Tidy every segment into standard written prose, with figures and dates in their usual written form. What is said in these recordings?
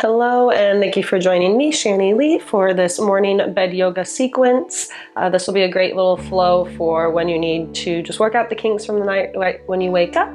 Hello, and thank you for joining me, Shanny Leigh, for this morning bed yoga sequence. This will be a great little flow for when you need to just work out the kinks from the night when you wake up.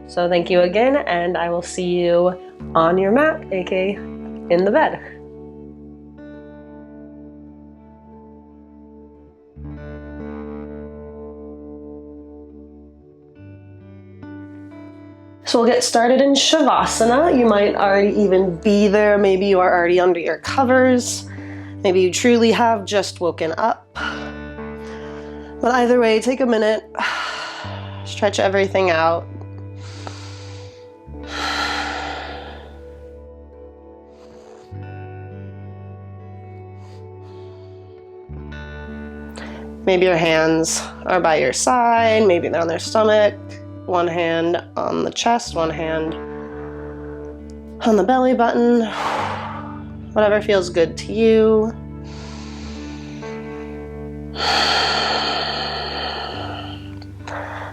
So thank you again, and I will see you on your mat, aka in the bed. So we'll get started in Shavasana. You might already even be there. Maybe you are already under your covers. Maybe you truly have just woken up. But either way, take a minute, stretch everything out. Maybe your hands are by your side, maybe they're on their stomach. One hand on the chest, one hand on the belly button. Whatever feels good to you.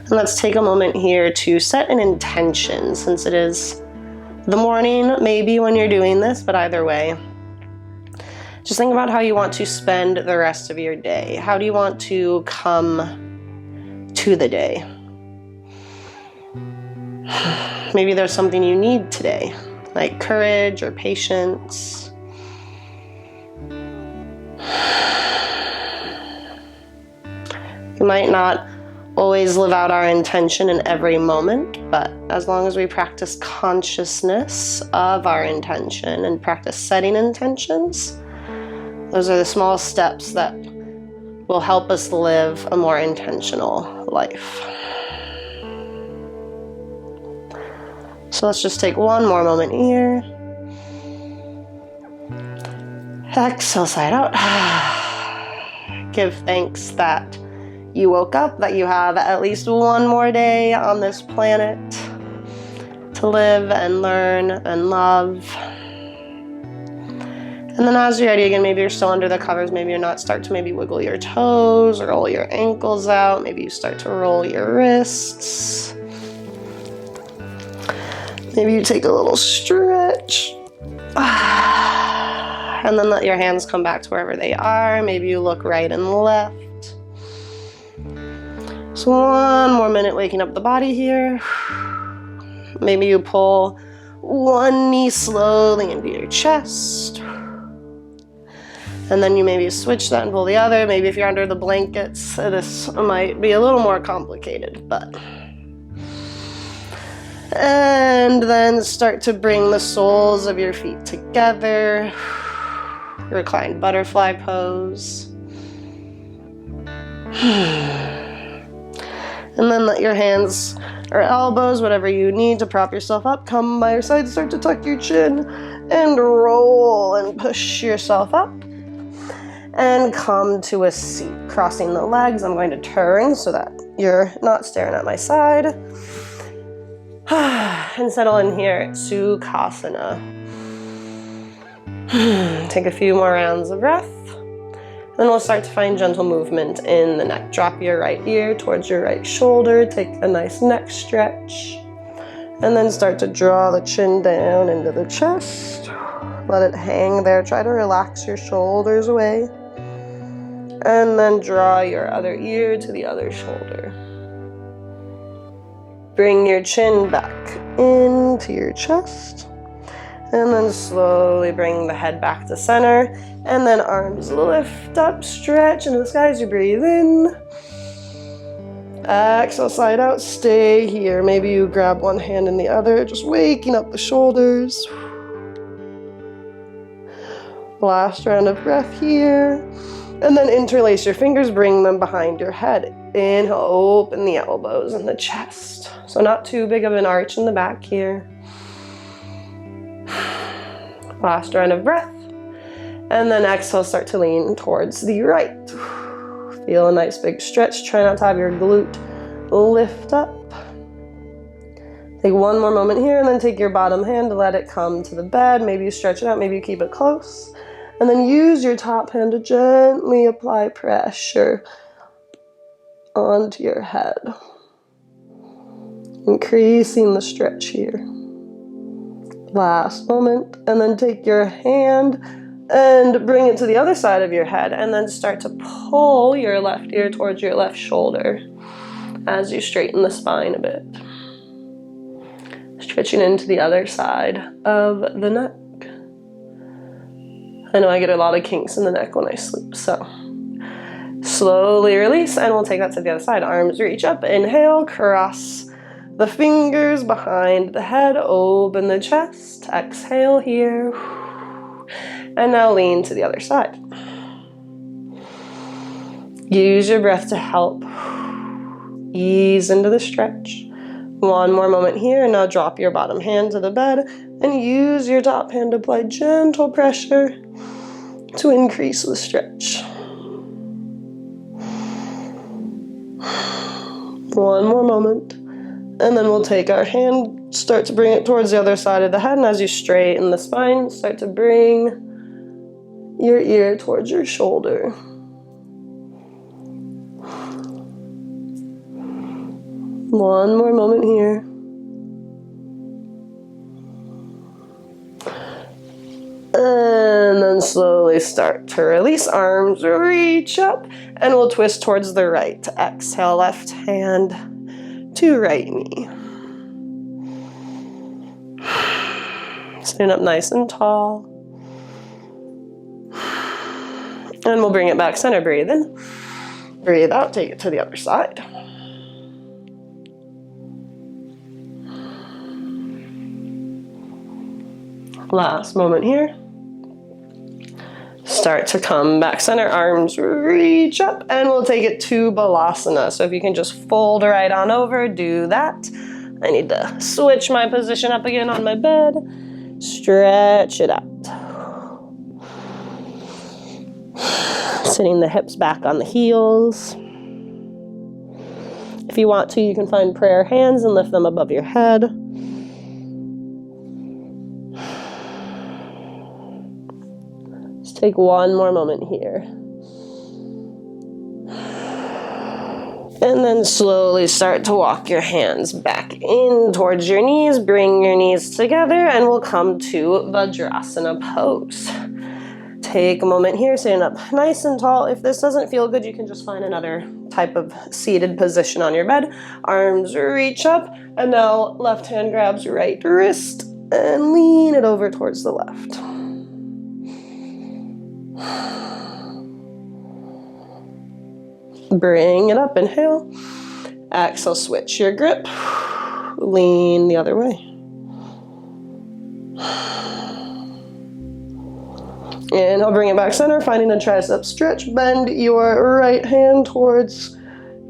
And let's take a moment here to set an intention, since it is the morning, maybe when you're doing this, but either way. Just think about how you want to spend the rest of your day. How do you want to come to the day? Maybe there's something you need today, like courage or patience. We might not always live out our intention in every moment, but as long as we practice consciousness of our intention and practice setting intentions, those are the small steps that will help us live a more intentional life. So let's just take one more moment here. Exhale, side out. Give thanks that you woke up, that you have at least one more day on this planet to live and learn and love. And then as you're ready again, maybe you're still under the covers, maybe you're not, start to maybe wiggle your toes or roll your ankles out. Maybe you start to roll your wrists. Maybe you take a little stretch. And then let your hands come back to wherever they are. Maybe you look right and left. So one more minute waking up the body here. Maybe you pull one knee slowly into your chest. And then you maybe switch that and pull the other. Maybe if you're under the blankets, this might be a little more complicated, but. And then start to bring the soles of your feet together. Reclined butterfly pose. And then let your hands or elbows, whatever you need to prop yourself up, come by your side, start to tuck your chin and roll and push yourself up. And come to a seat, crossing the legs. I'm going to turn so that you're not staring at my side. And settle in here at Sukhasana. Take a few more rounds of breath. Then we'll start to find gentle movement in the neck. Drop your right ear towards your right shoulder. Take a nice neck stretch. And then start to draw the chin down into the chest. Let it hang there. Try to relax your shoulders away. And then draw your other ear to the other shoulder. Bring your chin back into your chest. And then slowly bring the head back to center. And then arms lift up, stretch into the sky as you breathe in. Exhale, side out, stay here. Maybe you grab one hand in the other, just waking up the shoulders. Last round of breath here. And then interlace your fingers, bring them behind your head. Inhale, open the elbows and the chest. So not too big of an arch in the back here. Last round of breath. And then exhale, start to lean towards the right. Feel a nice big stretch. Try not to have your glute lift up. Take one more moment here and then take your bottom hand to let it come to the bed. Maybe you stretch it out, maybe you keep it close. And then use your top hand to gently apply pressure onto your head. Increasing the stretch here. Last moment. And then take your hand and bring it to the other side of your head, and then start to pull your left ear towards your left shoulder as you straighten the spine a bit. Stretching into the other side of the neck. I know I get a lot of kinks in the neck when I sleep, so slowly release, and we'll take that to the other side. Arms reach up, inhale, cross the fingers behind the head, open the chest, exhale here. And now lean to the other side. Use your breath to help ease into the stretch. One more moment here, and now drop your bottom hand to the bed and use your top hand to apply gentle pressure to increase the stretch. One more moment, and then we'll take our hand, start to bring it towards the other side of the head, and as you straighten the spine, start to bring your ear towards your shoulder. One more moment here. And then slowly start to release. Arms reach up, and we'll twist towards the right. Exhale, left hand to right knee. Sitting up nice and tall. And we'll bring it back center. Breathe in. Breathe out. Take it to the other side. Last moment here. Start to come back center. Arms reach up, and we'll take it to Balasana. So if you can just fold right on over, do that. I need to switch my position up again on my bed. Stretch it out. Sitting the hips back on the heels. If you want to, you can find prayer hands and lift them above your head. Just take one more moment here. And then slowly start to walk your hands back in towards your knees. Bring your knees together, and we'll come to Vajrasana pose. Take a moment here, sitting up nice and tall. If this doesn't feel good, you can just find another type of seated position on your bed. Arms reach up, and now left hand grabs right wrist and lean it over towards the left. Bring it up, inhale. Exhale, switch your grip. Lean the other way. Inhale, bring it back center, finding a tricep stretch. Bend your right hand towards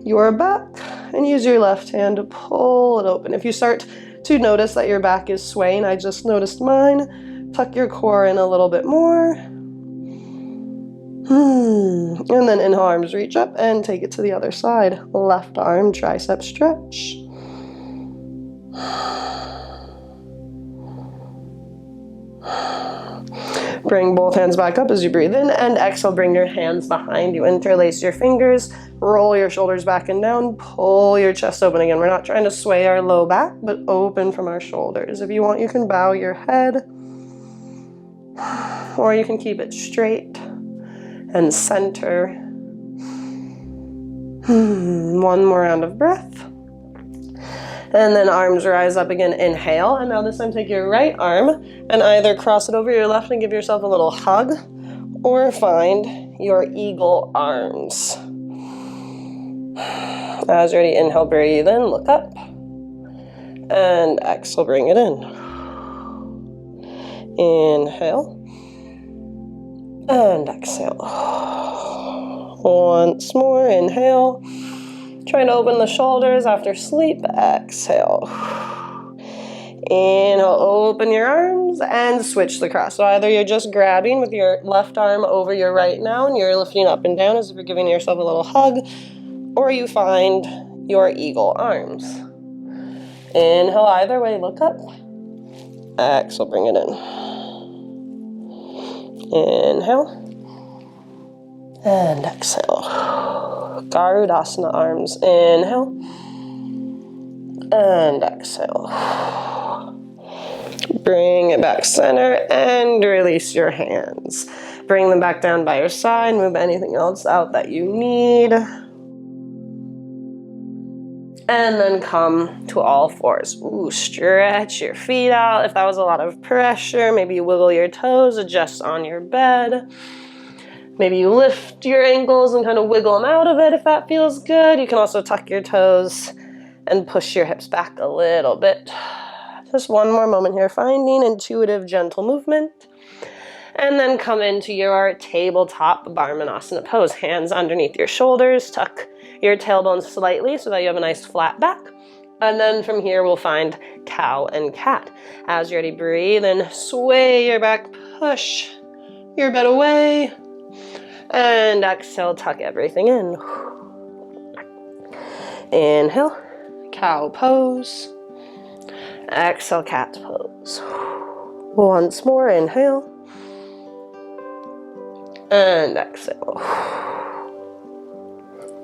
your back and use your left hand to pull it open. If you start to notice that your back is swaying, I just noticed mine, tuck your core in a little bit more. And then inhale, arms reach up and take it to the other side. Left arm, tricep stretch. Bring both hands back up as you breathe in, and exhale, bring your hands behind you. Interlace your fingers, roll your shoulders back and down, pull your chest open again. We're not trying to sway our low back, but open from our shoulders. If you want, you can bow your head, or you can keep it straight and center. One more round of breath. And then arms rise up again, inhale. And now this time take your right arm and either cross it over your left and give yourself a little hug, or find your eagle arms. As you're ready, inhale, breathe in, look up. And exhale, bring it in. Inhale. And exhale. Once more, inhale. Trying to open the shoulders after sleep. Exhale. Inhale, open your arms and switch the cross. So either you're just grabbing with your left arm over your right now and you're lifting up and down as if you're giving yourself a little hug, or you find your eagle arms. Inhale, either way, look up. Exhale, bring it in. Inhale. And exhale. Garudasana arms. Inhale. And exhale. Bring it back center and release your hands. Bring them back down by your side. Move anything else out that you need. And then come to all fours. Ooh, stretch your feet out. If that was a lot of pressure, maybe you wiggle your toes, adjust on your bed. Maybe you lift your ankles and kind of wiggle them out of it if that feels good. You can also tuck your toes and push your hips back a little bit. Just one more moment here, finding intuitive, gentle movement. And then come into your tabletop Barmanasana pose. Hands underneath your shoulders, tuck your tailbone slightly so that you have a nice flat back. And then from here, we'll find cow and cat. As you're ready, breathe and sway your back, push your bed away. And exhale, tuck everything in. Inhale, cow pose. Exhale, cat pose. Once more, inhale. And exhale.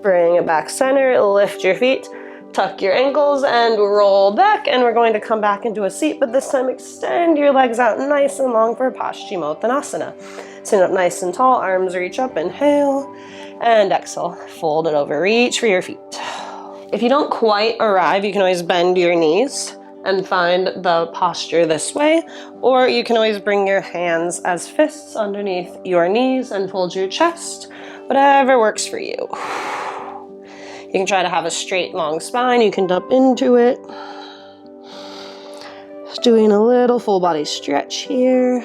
Bring it back center, lift your feet, tuck your ankles and roll back. And we're going to come back into a seat, but this time extend your legs out nice and long for Paschimottanasana. Sit up nice and tall, arms reach up, inhale, and exhale. Fold it over, reach for your feet. If you don't quite arrive, you can always bend your knees and find the posture this way, or you can always bring your hands as fists underneath your knees and fold your chest, whatever works for you. You can try to have a straight, long spine. You can dump into it. Just doing a little full body stretch here.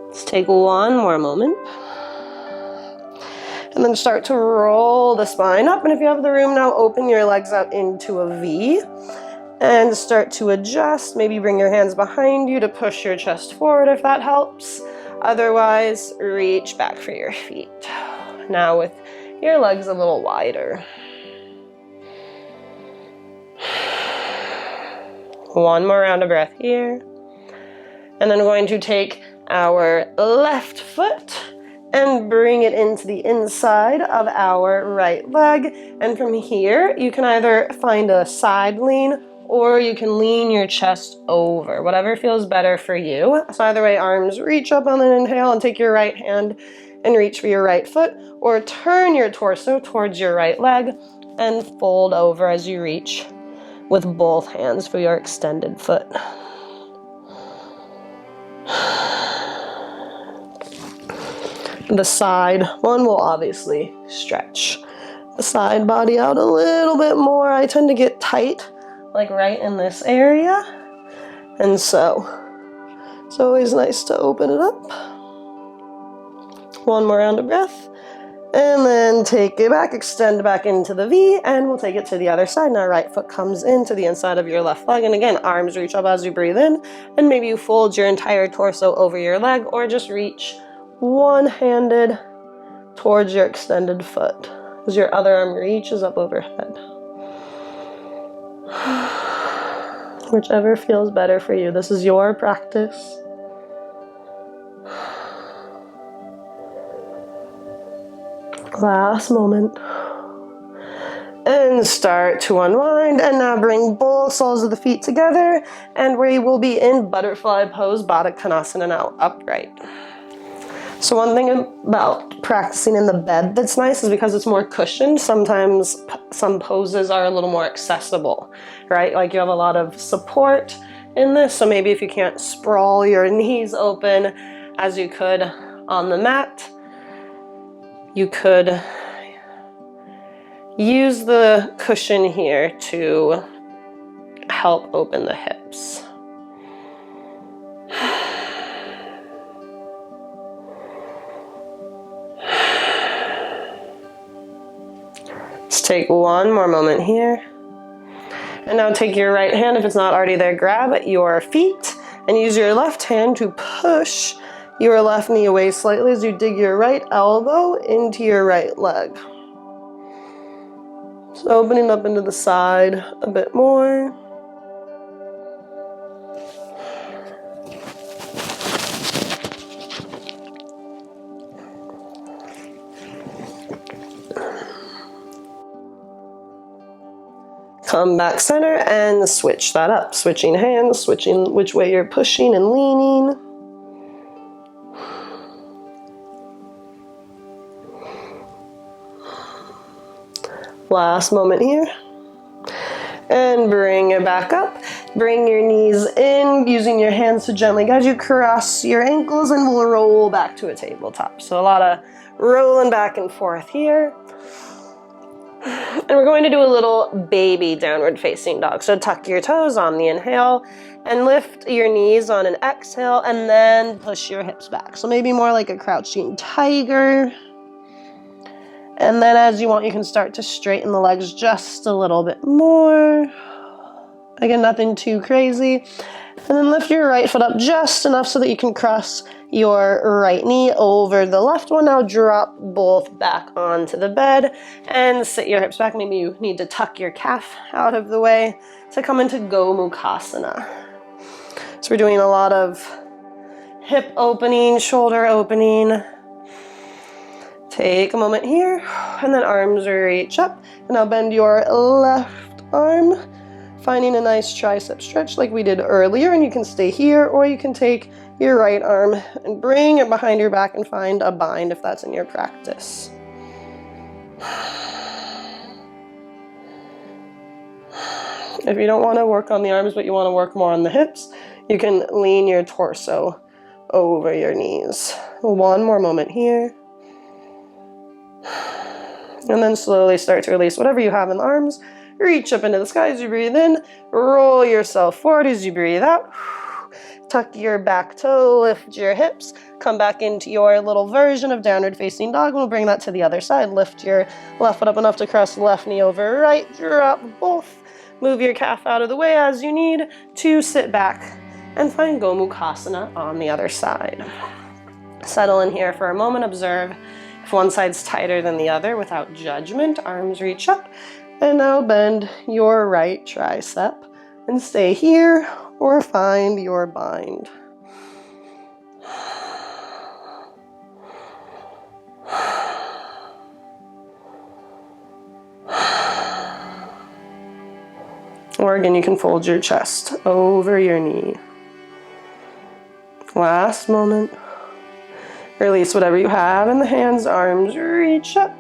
Let's take one more moment. And then start to roll the spine up. And if you have the room now, open your legs out into a V and start to adjust. Maybe bring your hands behind you to push your chest forward if that helps. Otherwise, reach back for your feet. Now with your legs a little wider. One more round of breath here. And then we're going to take our left foot and bring it into the inside of our right leg. And from here, you can either find a side lean or you can lean your chest over, whatever feels better for you. So either way, arms reach up on an inhale and take your right hand and reach for your right foot, or turn your torso towards your right leg and fold over as you reach with both hands for your extended foot. The side one will obviously stretch the side body out a little bit more. I tend to get tight, like right in this area. And so it's always nice to open it up. One more round of breath. And then take it back, extend back into the V, and we'll take it to the other side. Now right foot comes into the inside of your left leg. And again, arms reach up as you breathe in. And maybe you fold your entire torso over your leg, or just reach one-handed towards your extended foot as your other arm reaches up overhead. Whichever feels better for you. This is your practice. Last moment. And start to unwind. And now bring both soles of the feet together. And we will be in butterfly pose, Baddha Konasana, now upright. So one thing about practicing in the bed that's nice is because it's more cushioned, sometimes some poses are a little more accessible, right? Like you have a lot of support in this. So maybe if you can't sprawl your knees open as you could on the mat, you could use the cushion here to help open the hips. Let's take one more moment here. And now take your right hand, if it's not already there, grab your feet and use your left hand to push your left knee away slightly as you dig your right elbow into your right leg. So opening up into the side a bit more. Come back center and switch that up. Switching hands, switching which way you're pushing and leaning. Last moment here. And bring it back up. Bring your knees in, using your hands to gently guide you. Cross your ankles and we'll roll back to a tabletop. So a lot of rolling back and forth here. And we're going to do a little baby downward facing dog. So tuck your toes on the inhale and lift your knees on an exhale and then push your hips back. So maybe more like a crouching tiger. And then as you want, you can start to straighten the legs just a little bit more. Again, nothing too crazy. And then lift your right foot up just enough so that you can cross your right knee over the left one. Now drop both back onto the bed and sit your hips back. Maybe you need to tuck your calf out of the way to come into Gomukhasana. So we're doing a lot of hip opening, shoulder opening. Take a moment here, and then arms reach up. And now bend your left arm, finding a nice tricep stretch like we did earlier. And you can stay here, or you can take your right arm and bring it behind your back and find a bind if that's in your practice. If you don't want to work on the arms, but you want to work more on the hips, you can lean your torso over your knees. One more moment here. And then slowly start to release whatever you have in the arms. Reach up into the sky as you breathe in. Roll yourself forward as you breathe out. Tuck your back toe, lift your hips. Come back into your little version of downward facing dog. We'll bring that to the other side. Lift your left foot up enough to cross the left knee over right. Drop both. Move your calf out of the way as you need to sit back and find Gomukhasana on the other side. Settle in here for a moment. Observe if one side's tighter than the other without judgment. Arms reach up. And now bend your right tricep and stay here or find your bind. Or again, you can fold your chest over your knee. Last moment. Release whatever you have in the hands, arms reach up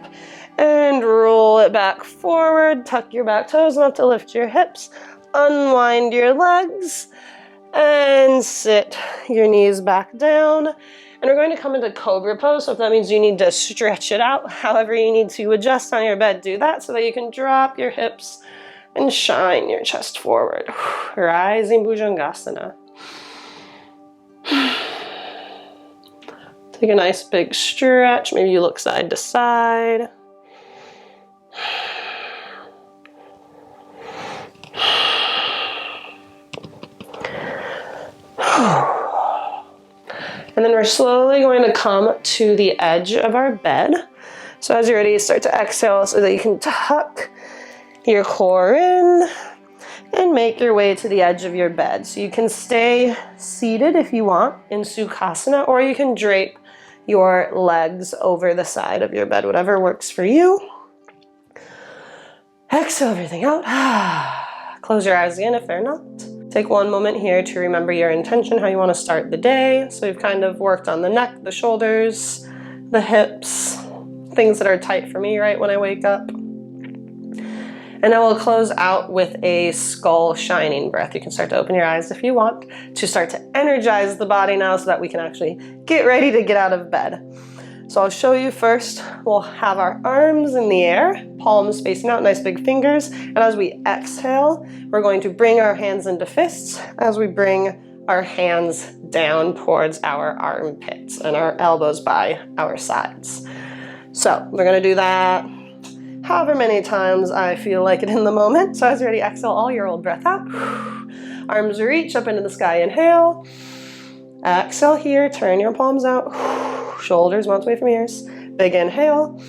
and roll it back forward. Tuck your back toes enough to lift your hips. Unwind your legs and sit your knees back down. And we're going to come into Cobra pose. So if that means you need to stretch it out, however you need to adjust on your bed, do that so that you can drop your hips and shine your chest forward. Rising Bhujangasana. Take a nice big stretch. Maybe you look side to side. And then we're slowly going to come to the edge of our bed. So as you're ready, start to exhale so that you can tuck your core in and make your way to the edge of your bed. So you can stay seated if you want in Sukhasana, or you can drape your legs over the side of your bed, whatever works for you. Exhale everything out. Close your eyes again if they're not. Take one moment here to remember your intention, how you want to start the day. So we've kind of worked on the neck, the shoulders, the hips, things that are tight for me right when I wake up. And then we'll close out with a skull shining breath. You can start to open your eyes if you want to start to energize the body now so that we can actually get ready to get out of bed. So I'll show you first. We'll have our arms in the air, palms facing out, nice big fingers. And as we exhale, we're going to bring our hands into fists as we bring our hands down towards our armpits and our elbows by our sides. So we're gonna do that however many times I feel like it in the moment. So as you're ready, exhale all your old breath out. Arms reach up into the sky, inhale. Exhale here, turn your palms out. Shoulders once away from ears. Big inhale.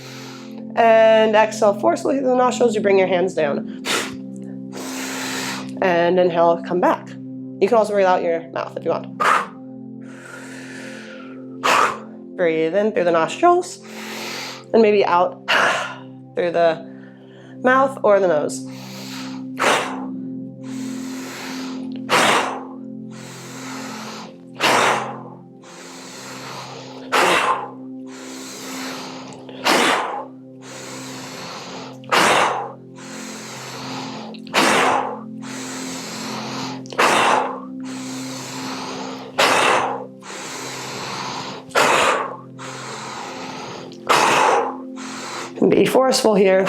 And exhale forcefully through the nostrils, you bring your hands down. And inhale, come back. You can also breathe out your mouth if you want. Breathe in through the nostrils. And maybe out through the mouth or the nose. Be forceful here.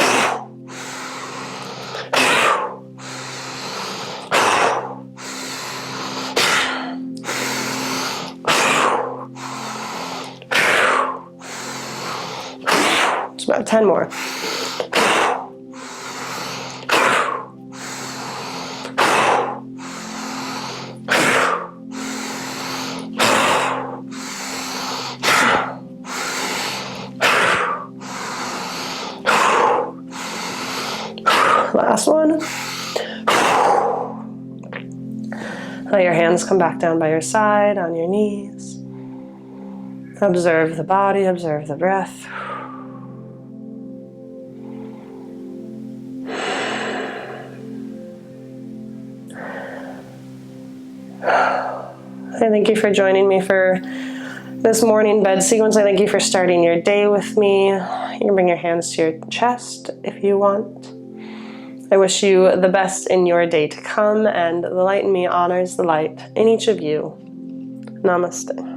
It's about 10 more. Last one. Let your hands come back down by your side, on your knees. Observe the body, observe the breath. I thank you for joining me for this morning bed sequence. I thank you for starting your day with me. You can bring your hands to your chest if you want. I wish you the best in your day to come, and the light in me honors the light in each of you. Namaste.